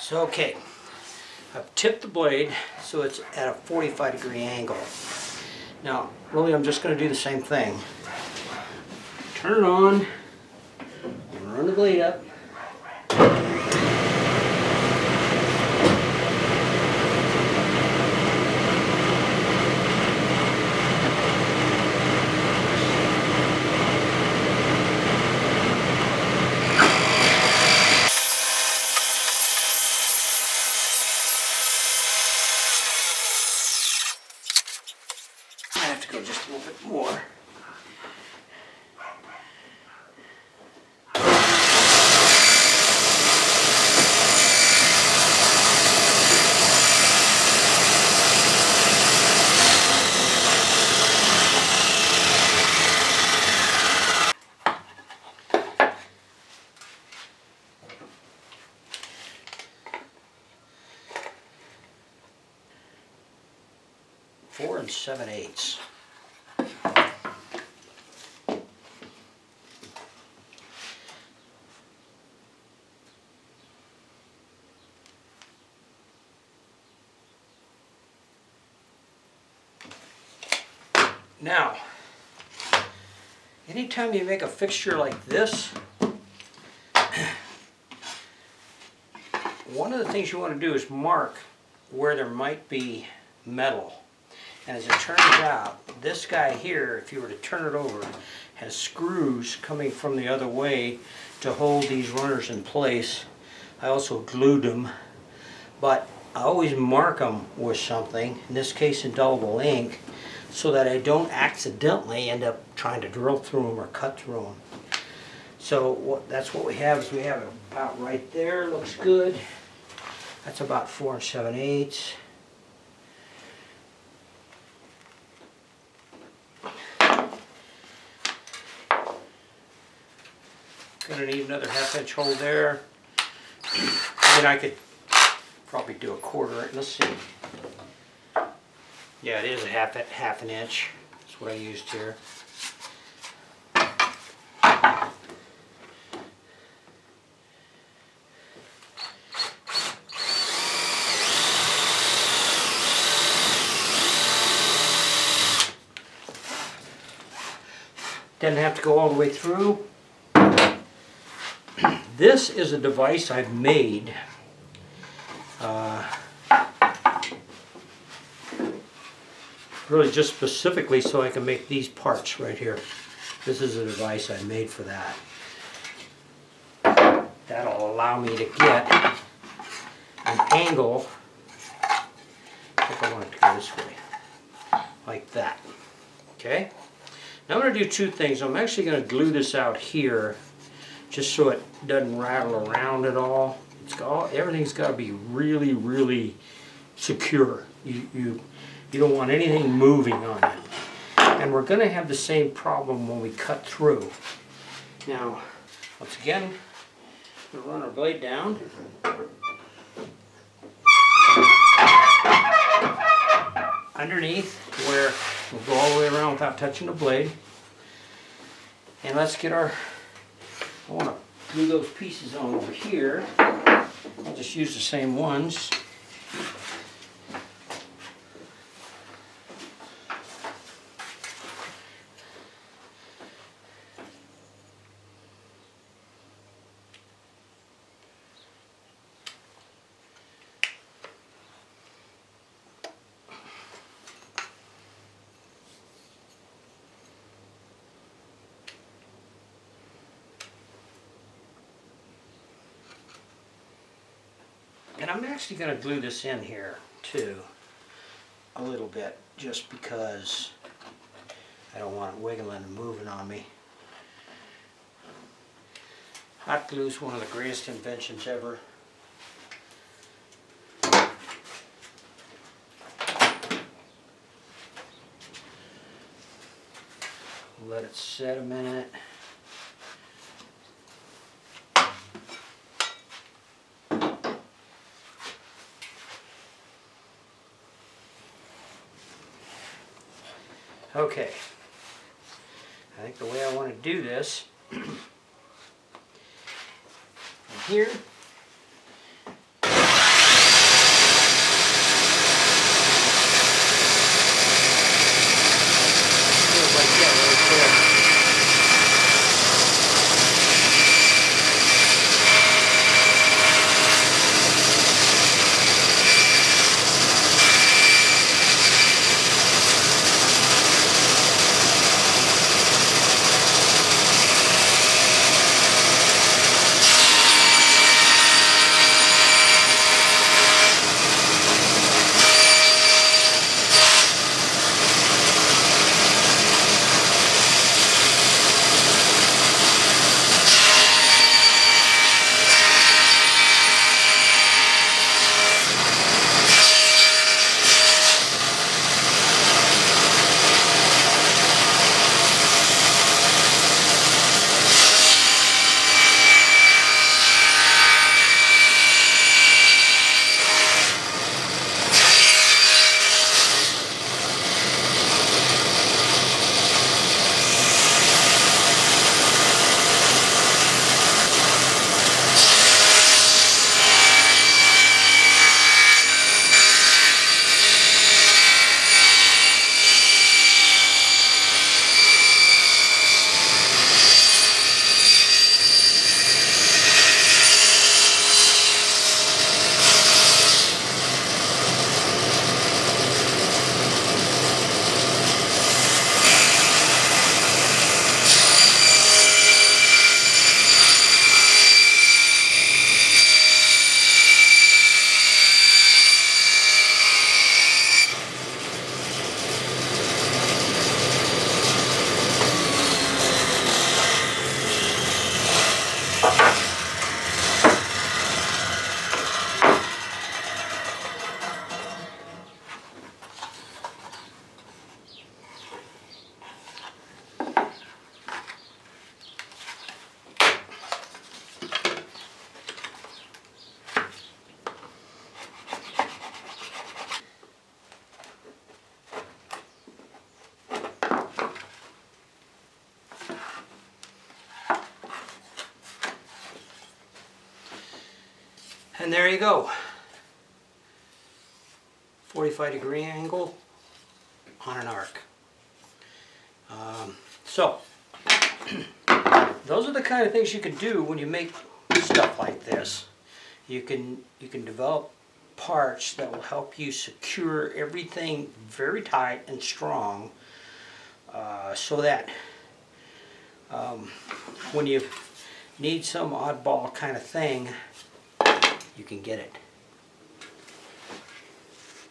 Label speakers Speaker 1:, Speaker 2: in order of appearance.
Speaker 1: So okay, I've tipped the blade so it's at a 45-degree angle. Now, really I'm just going to do the same thing. Turn it on, run the blade up. I have to go just a little bit more. Four and 7/8. Now, anytime you make a fixture like this, one of the things you want to do is mark where there might be metal. And as it turns out, this guy here, if you were to turn it over, has screws coming from the other way to hold these runners in place. I also glued them, but I always mark them with something, in this case indelible ink, so that I don't accidentally end up trying to drill through them or cut through them. So that's what we have, is we have it about right there. Looks good. That's about 4 and 7/8. Gonna need another 1/2 inch hole there. Then I could probably do a 1/4. Let's see. Yeah, it is a half an inch. That's what I used here. Doesn't have to go all the way through. This is a device I've made. Really just specifically so I can make these parts right here. This is a device I made for that. That'll allow me to get an angle. I think I want it to go this way. Like that. Okay? Now I'm going to do two things. I'm actually going to glue this out here just so it doesn't rattle around at all. Everything's got to be really, really secure. You don't want anything moving on it. And we're going to have the same problem when we cut through. Now, once again, we'll run our blade down. Underneath, where we'll go all the way around without touching the blade. And let's get I want to glue those pieces on over here. I'll just use the same ones. And I'm actually going to glue this in here too, a little bit, just because I don't want it wiggling and moving on me. Hot glue is one of the greatest inventions ever. Let it set a minute. Okay, I think the way I want to do this, from here, And there you go. 45-degree angle on an arc. So, those are the kind of things you can do when you make stuff like this. You can develop parts that will help you secure everything very tight and strong, so that when you need some oddball kind of thing, you can get it.